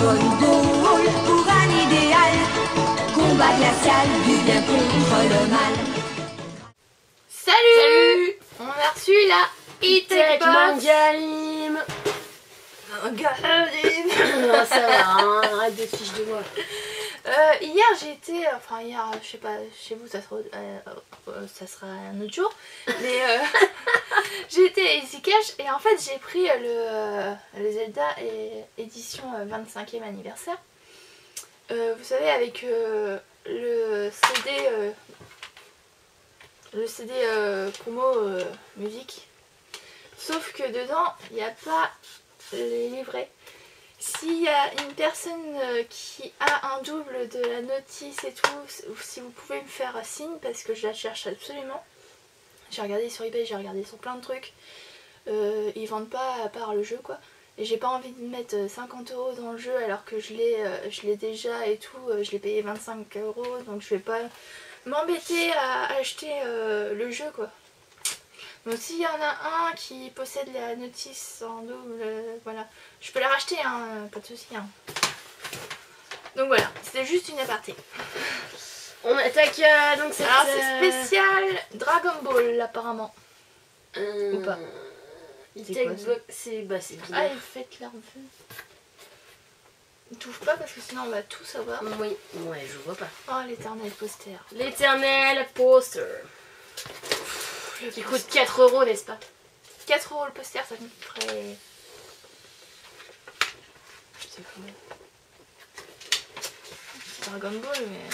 Dragon Ball pour un idéal. Combat glacial du bien contre le mal. Salut. On a reçu la E-Tech Box. Mangalim. Mangalim. Ça va, hein, arrête de te fiche de moi. Hier j'ai été, enfin hier, je sais pas, chez vous ça sera un autre jour, mais j'ai été à Easy Cash et en fait j'ai pris le Zelda édition 25e anniversaire. Vous savez avec le CD promo musique, sauf que dedans il n'y a pas les livrets. S'il y a une personne qui a un double de la notice et tout, si vous pouvez me faire signe parce que je la cherche absolument. J'ai regardé sur eBay, j'ai regardé sur plein de trucs. Ils vendent pas à part le jeu quoi. Et j'ai pas envie de mettre 50 € dans le jeu alors que je l'ai déjà et tout. Je l'ai payé 25 € donc je vais pas m'embêter à acheter le jeu quoi. Donc s'il y en a un qui possède la notice en double, voilà, je peux la racheter, hein, pas de soucis. Hein. Donc voilà, c'était juste une aparté. On attaque donc cette... Alors c'est spécial Dragon Ball apparemment. Ou pas. C'est bien. Ah, il fait clair vue. Ne touche pas parce que sinon on va tout savoir. Oui, ouais, je vois pas. Oh l'éternel poster. L'éternel poster. Qui coûte 4 €, n'est-ce pas? 4 € le poster, ça me ferait... Je sais combien. Dragon Ball, mais...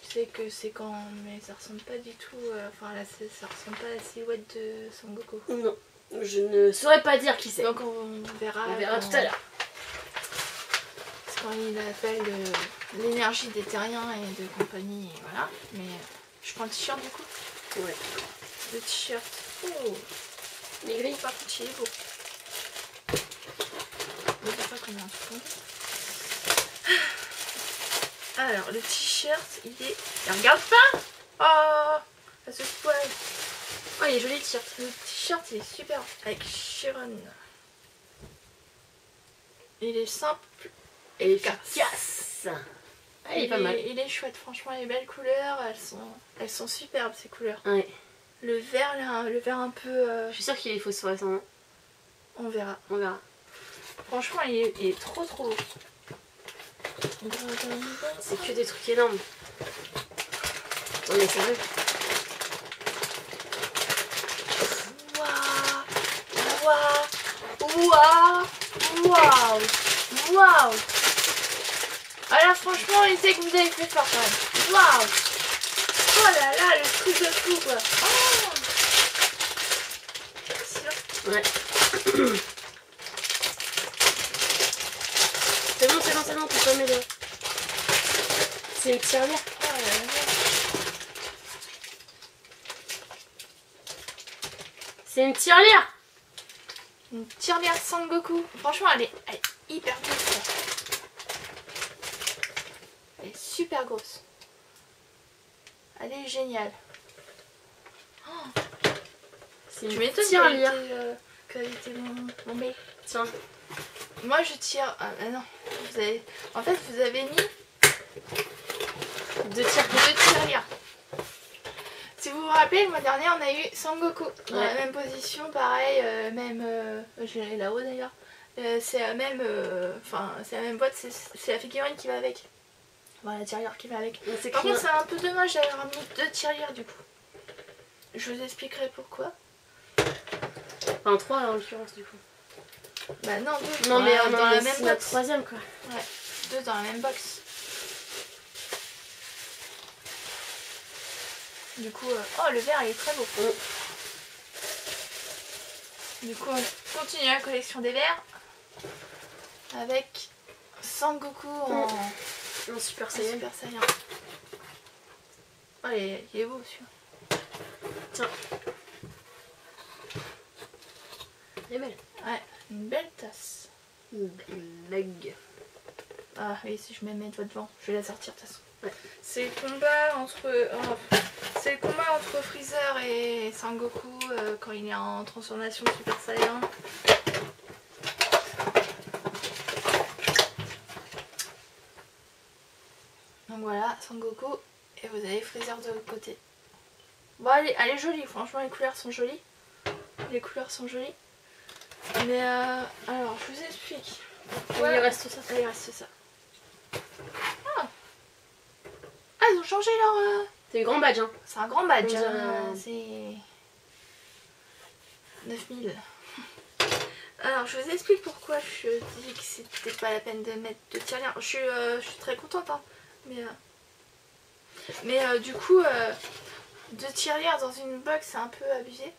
Je sais que c'est quand... Mais ça ressemble pas du tout... Enfin là, ça ressemble pas à la silhouette de Son Goku. Non, je ne saurais pas dire qui c'est. Donc on verra... On verra tout à l'heure. C'est quand il appelle l'énergie des terriens et de compagnie, et voilà. Mais... Je prends le t-shirt du coup. Ouais. Le t-shirt. Oh. Les grilles par contre il est beau. Je sais pas combien on se compte. Alors le t-shirt il est... Et regarde pas. Oh. Ça se poil. Oh il est joli le t-shirt. Le t-shirt il est super. Avec Chiron. Il est simple. Et efficace. Ah, il est pas mal. Il est chouette, franchement les belles couleurs, elles sont superbes ces couleurs. Ouais. Le vert là, le vert un peu... Je suis sûre qu'il est phosphorescent. On verra. On verra. Franchement il est trop beau. C'est que des trucs énormes. On est sérieux. Waouh. Alors franchement, il sait que vous avez fait fort quand même. Waouh. Oh là là, le truc de fou quoi. Oh. Ouais. C'est bon, tu peux m'aider. C'est une tirelire. Oh là là. C'est une tirelire. Une tirelire Son Goku. Franchement, elle est hyper grosse. Quoi. Elle est super grosse. Elle est géniale. Oh. C'est Je une m'étonne tirelire. qu'elle était mon B. Tiens. Moi je tire... Ah non. En fait vous avez mis deux tirelires. Si vous vous rappelez, le mois dernier on a eu Son Goku. Dans la même position, pareil, je l'ai là-haut d'ailleurs. C'est la même... c'est la même boîte, c'est la figurine qui va avec. Voilà, la tirelire qui va avec. Par contre c'est un peu dommage d'avoir mis deux tirelires du coup. Je vous expliquerai pourquoi. Enfin 3 en l'occurrence du coup. Bah non, deux. Non mais dans la même c'est notre box. troisième quoi. Ouais, deux dans la même box. Du coup, oh le vert il est très beau. Du coup on continue la collection des verres. Avec Son Goku en Super Saiyan. Super Saiyan. Oh il est beau celui-là. Tiens. Elle est belle. Ouais, une belle tasse. Une belle mug. Ah oui, si je me mets devant, je vais la sortir de toute façon. Ouais. C'est le combat entre Freezer et Son Goku quand il est en transformation Super Saiyan. Sangoku et vous avez Freezer de l'autre côté. Bon, elle est jolie, franchement, les couleurs sont jolies. Les couleurs sont jolies. Mais alors, je vous explique. Il reste ça. Il reste ça. Ah, ils ont changé leur... C'est un grand badge, hein. C'est un grand badge. On dirait, C'est 9000. Alors, je vous explique pourquoi je dis que c'était pas la peine de mettre de tirelire. Je suis très contente, hein. Mais du coup, de tirelire dans une box, c'est un peu abusé.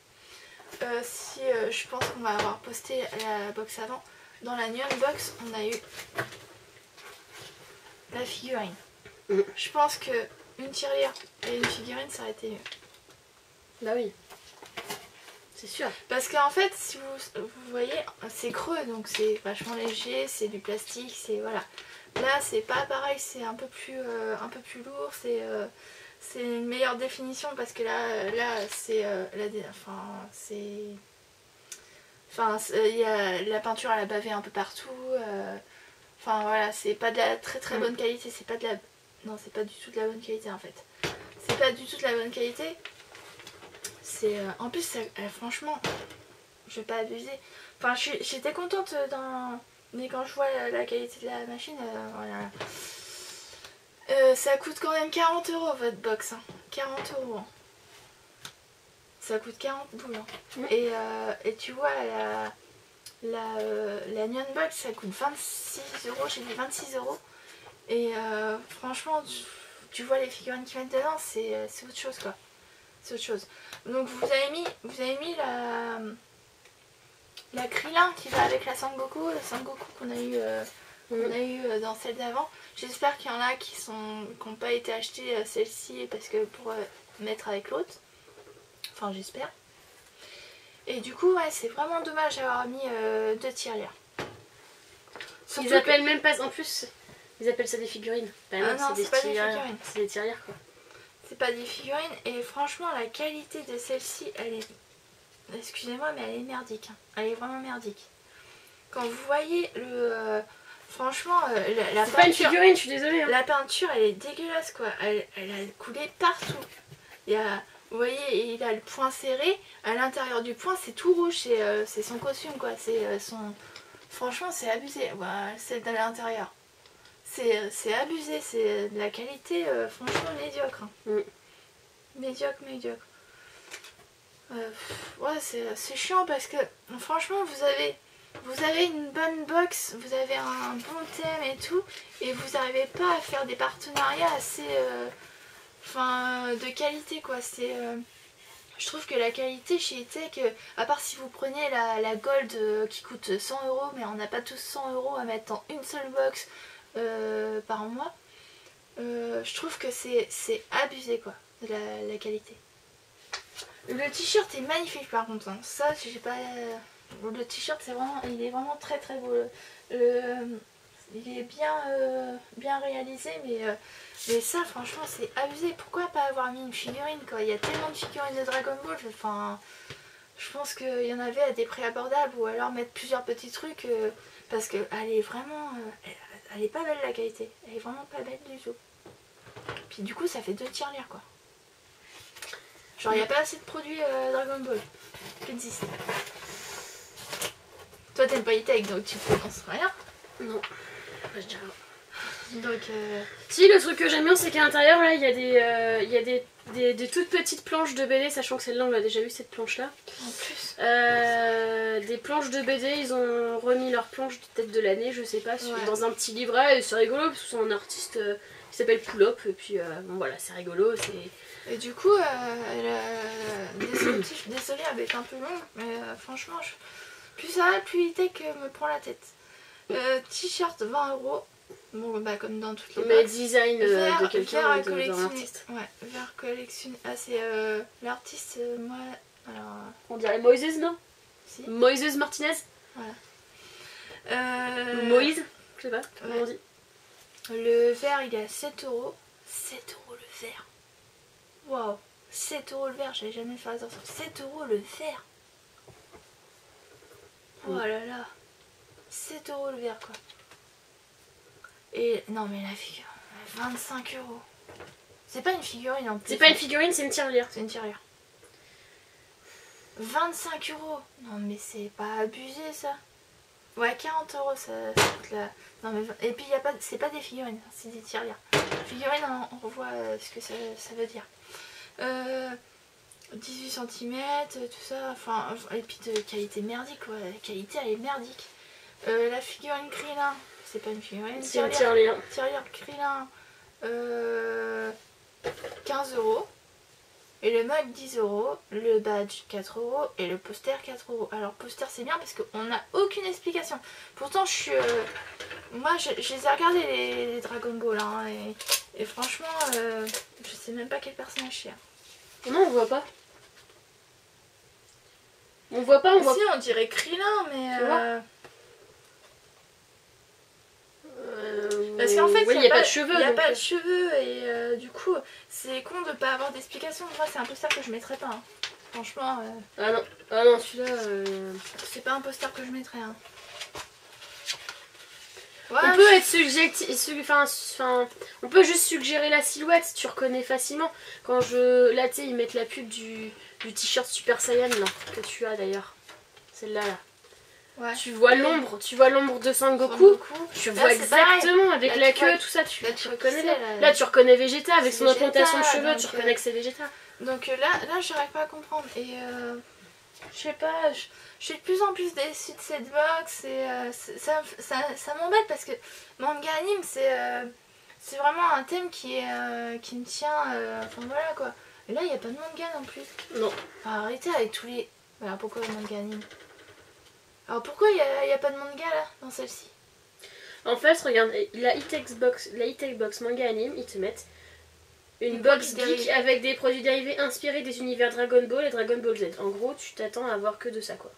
Si je pense qu'on va avoir posté la box avant. Dans la Neon Box, on a eu la figurine. Je pense que une tirelire et une figurine, ça aurait été mieux. Bah oui. C'est sûr. Parce qu'en fait, si vous voyez, c'est creux, donc c'est vachement léger, c'est du plastique, c'est voilà. Là, c'est pas pareil, c'est un peu plus lourd, c'est une meilleure définition parce que là c'est la peinture elle a bavé un peu partout. Enfin voilà, c'est pas de la très bonne qualité, c'est pas de la, non c'est pas du tout de la bonne qualité en fait. C'est pas du tout de la bonne qualité. C'est en plus franchement, je vais pas abuser. Enfin j'étais contente mais quand je vois la qualité de la machine, voilà. Ça coûte quand même 40 € votre box, hein. 40 €. Hein. Ça coûte 40 boules. Hein. Et tu vois, la Neon Box, ça coûte 26 €, j'ai dit 26 €. Et franchement, tu vois les figurines qui viennent dedans, c'est autre chose quoi. C'est autre chose. Donc vous avez mis la Krillin qui va avec la Sangoku qu'on a eu dans celle d'avant. J'espère qu'il y en a qui n'ont pas été achetés celle-ci parce que pour mettre avec l'autre. Enfin j'espère. Et du coup ouais c'est vraiment dommage d'avoir mis deux tirelires. Ils appellent même pas en plus. Ils appellent ça des figurines. Bah non, c'est pas des figurines. C'est des tirelires quoi. C'est pas des figurines et franchement la qualité de celle-ci elle est... Excusez-moi mais elle est merdique. Hein. Elle est vraiment merdique. Quand vous voyez le... Franchement, la c'est peinture, pas une figurine, je suis désolée. Hein. La peinture, elle est dégueulasse quoi. Elle a coulé partout. Vous voyez, il a le poing serré. À l'intérieur du poing, c'est tout rouge. C'est son costume quoi. Franchement, c'est abusé. Voilà, c'est de l'intérieur. C'est abusé. C'est de la qualité, franchement, médiocre. Hein. Médiocre. Ouais, c'est chiant parce que franchement, vous avez une bonne box, vous avez un bon thème et tout, et vous n'arrivez pas à faire des partenariats assez de qualité quoi. Je trouve que la qualité chez Tech, à part si vous prenez la Gold qui coûte 100 €, mais on n'a pas tous 100 € à mettre dans une seule box par mois, je trouve que c'est abusé quoi, de la qualité. Le t-shirt est magnifique par contre, hein. Ça j'ai pas... Le t-shirt il est vraiment très très beau. Il est bien réalisé mais ça franchement c'est abusé. Pourquoi pas avoir mis une figurine quoi? Il y a tellement de figurines de Dragon Ball. Enfin, je pense qu'il y en avait à des prix abordables ou alors mettre plusieurs petits trucs parce que elle est vraiment... elle est pas belle la qualité. Elle est vraiment pas belle du tout. Puis du coup ça fait 2 tirelires quoi. Genre il n'y a pas assez de produits Dragon Ball qui existent. Toi t'aimes pas E-Tech donc tu prononces rien. Non, je dirais rien. Donc si, le truc que j'aime bien c'est qu'à l'intérieur là il y a des toutes petites planches de BD, sachant que celle-là on l'a déjà eu cette planche là. En plus. Des planches de BD, ils ont remis leurs planches de tête de l'année, je sais pas, dans un petit livret, et c'est rigolo parce que c'est un artiste qui s'appelle Pull Up et puis bon voilà c'est rigolo. Et du coup désolée elle est un peu longue mais franchement plus ça va plus E-Tech me prend la tête. T-shirt 20 €. Bon bah comme dans toutes les mais box. design de quelqu'un, d'un artiste. Ouais, vers collection. Ah c'est l'artiste moi alors... On dirait Moïse, non? Si. Moïse Martinez. Voilà. Moïse, je sais pas comment on dit. Le verre il est à 7 €. 7 € le verre. Waouh, 7 € le verre, j'avais jamais fait attention. 7 € le verre. Oh là là. 7 € le verre quoi. Et non mais la figure, 25 €. C'est pas une figurine en plus. C'est pas une figurine, c'est une tirelire. C'est une tirelire. 25 euros. Non mais c'est pas abusé ça. Ouais, 40 euros ça coûte là. Non mais et puis y a pas, c'est pas des figurines, c'est des tirelires. Figurines, on revoit ce que ça veut dire. 18 cm, tout ça, enfin, et puis de qualité merdique, quoi. La qualité elle est merdique. La figurine Krillin, c'est pas une figurine, c'est une tirelire. Tirelire Krillin, 15 euros. Et le mug 10 euros, le badge 4 euros et le poster 4 euros. Alors poster c'est bien parce qu'on n'a aucune explication. Pourtant je suis... moi je les ai regardés les Dragon Ball hein, et franchement je sais même pas quel personnage c'est. Non on voit pas. On voit pas, on voit si, on dirait Krillin mais... Parce qu'en fait, il n'y a pas de cheveux. Il n'y a pas de cheveux et du coup, c'est con de pas avoir d'explication. Moi, c'est un poster que je mettrais pas. Hein. Franchement. Ah non, celui-là. C'est pas un poster que je mettrais. Hein. Ouais, on peut être subjectif. On peut juste suggérer la silhouette, tu reconnais facilement. Quand là, tu sais, ils mettent la pub du t-shirt Super Saiyan là, que tu as d'ailleurs. Celle-là là. Ouais. Tu vois l'ombre de Sangoku. Tu vois exactement avec la queue, tout ça. Tu reconnais là, tu reconnais Vegeta avec son augmentation de cheveux, tu reconnais que c'est Vegeta. Donc là, j'arrive pas à comprendre. Et je sais pas, je suis de plus en plus déçue de cette box. Et ça m'embête parce que manga anime, c'est vraiment un thème qui me tient. Enfin voilà quoi. Et là, il n'y a pas de manga non plus. Non. Enfin, arrêtez avec tous les. Voilà pourquoi le manga anime. Alors pourquoi il n'y a pas de manga là dans celle-ci? En fait, regarde, la E-Tex Box Manga Anime, ils te mettent une box geek avec des produits dérivés inspirés des univers Dragon Ball et Dragon Ball Z. En gros, tu t'attends à avoir que de ça quoi.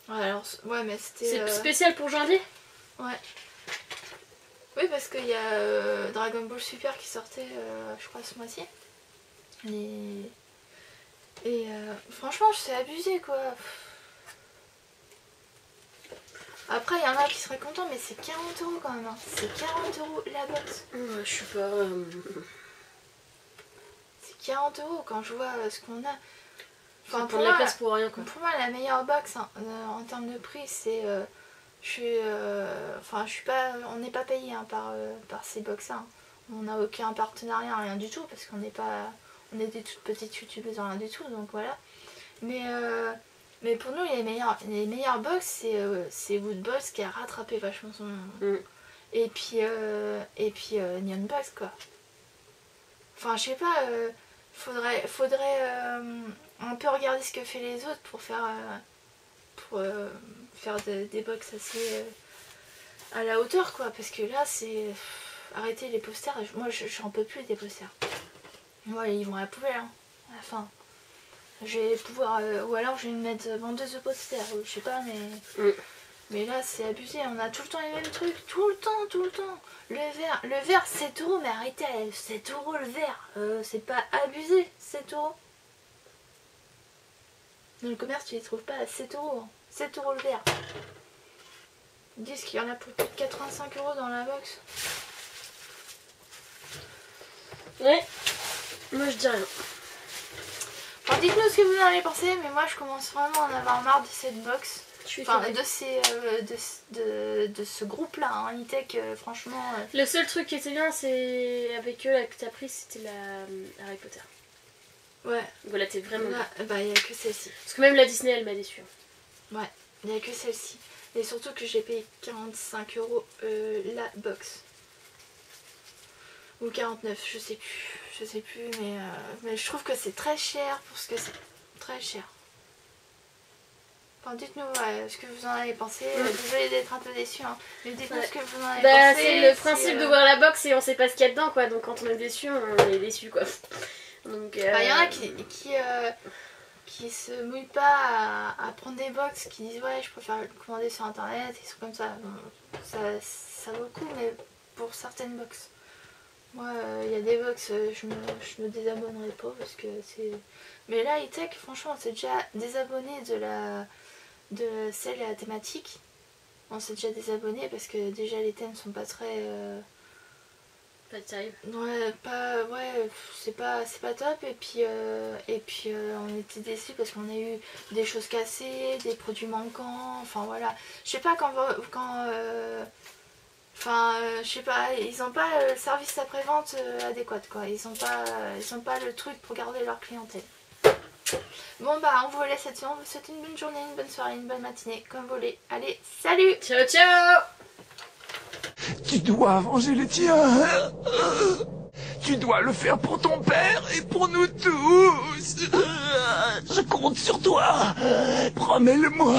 Ouais, alors, ouais mais c'était... C'est spécial pour janvier? Ouais. Oui, parce qu'il y a Dragon Ball Super qui sortait, je crois, ce mois-ci. Et franchement, je suis abusée quoi. Après, il y en a qui seraient contents, mais c'est 40 euros quand même. Hein. C'est 40 euros la box. Ouais, je sais pas. C'est 40 euros quand je vois ce qu'on a. Enfin, pour la place pour rien quoi. Pour moi, la meilleure box hein, en termes de prix, c'est. Enfin, je suis pas. On n'est pas payé hein, par ces box là. Hein. On n'a aucun partenariat, rien du tout, parce qu'on n'est pas. On est des toutes petites youtubeuses, rien du tout, donc voilà. Mais pour nous, les meilleures box, c'est Woodbox qui a rattrapé vachement son nom. Et puis Neon Box, quoi. Enfin, je sais pas, faudrait un peu regarder ce que fait les autres pour faire des box assez à la hauteur, quoi. Parce que là, c'est... Arrêtez les posters. Moi, j'en peux plus des posters. Moi, ils vont à la poubelle, hein, à la fin. Je vais pouvoir... ou alors je vais me mettre vendeuse de posters, je sais pas, mais là c'est abusé, on a tout le temps les mêmes trucs, tout le temps. Le verre 7 euros, mais arrêtez, 7 euros le verre, c'est pas abusé, 7 euros. Dans le commerce tu les trouves pas à 7 euros, hein. 7 euros le verre. Ils disent qu'il y en a pour plus de 85 euros dans la box. Ouais, moi je dis rien. Alors dites-nous ce que vous en avez pensé, mais moi je commence vraiment à en avoir marre de cette box. Enfin, de ce groupe-là, hein, E-Tech, franchement... Le seul truc qui était bien, c'est avec eux là, que t'as pris, c'était la Harry Potter. Ouais. Voilà, t'es vraiment... Là, bah, il n'y a que celle-ci. Parce que même la Disney, elle m'a déçue. Ouais, il n'y a que celle-ci. Et surtout que j'ai payé 45 euros la box. Ou 49, je sais plus, mais je trouve que c'est très cher pour ce que c'est. Très cher. Enfin, dites-nous ce que vous en avez pensé. Désolée d'être un peu déçue, hein, mais dites-nous ce que vous en avez pensé. C'est le principe d'ouvrir la box et on sait pas ce qu'il y a dedans, quoi. Donc quand on est déçu, on est déçu, quoi. Donc, il y en a qui se mouillent pas à prendre des box, qui disent ouais, je préfère le commander sur internet, et trucs comme ça. Bon, ça vaut le coup, mais pour certaines box. Moi, il y a des box, je me désabonnerai pas parce que c'est... Mais là, E-Tech, franchement, on s'est déjà désabonné de celle à la thématique. On s'est déjà désabonné parce que déjà les thèmes sont pas très pas terrible. Ouais, c'est pas top. Et puis on était déçus parce qu'on a eu des choses cassées, des produits manquants. Enfin voilà. Je sais pas je sais pas, ils ont pas le service après-vente adéquat quoi. Ils ont pas le truc pour garder leur clientèle. Bon bah on vous laisse là-dessus, on vous souhaite une bonne journée, une bonne soirée, une bonne matinée, comme vous voulez. Allez, salut! Ciao ciao! Tu dois venger les tiens. Tu dois le faire pour ton père et pour nous tous. Je compte sur toi. Promets-le-moi.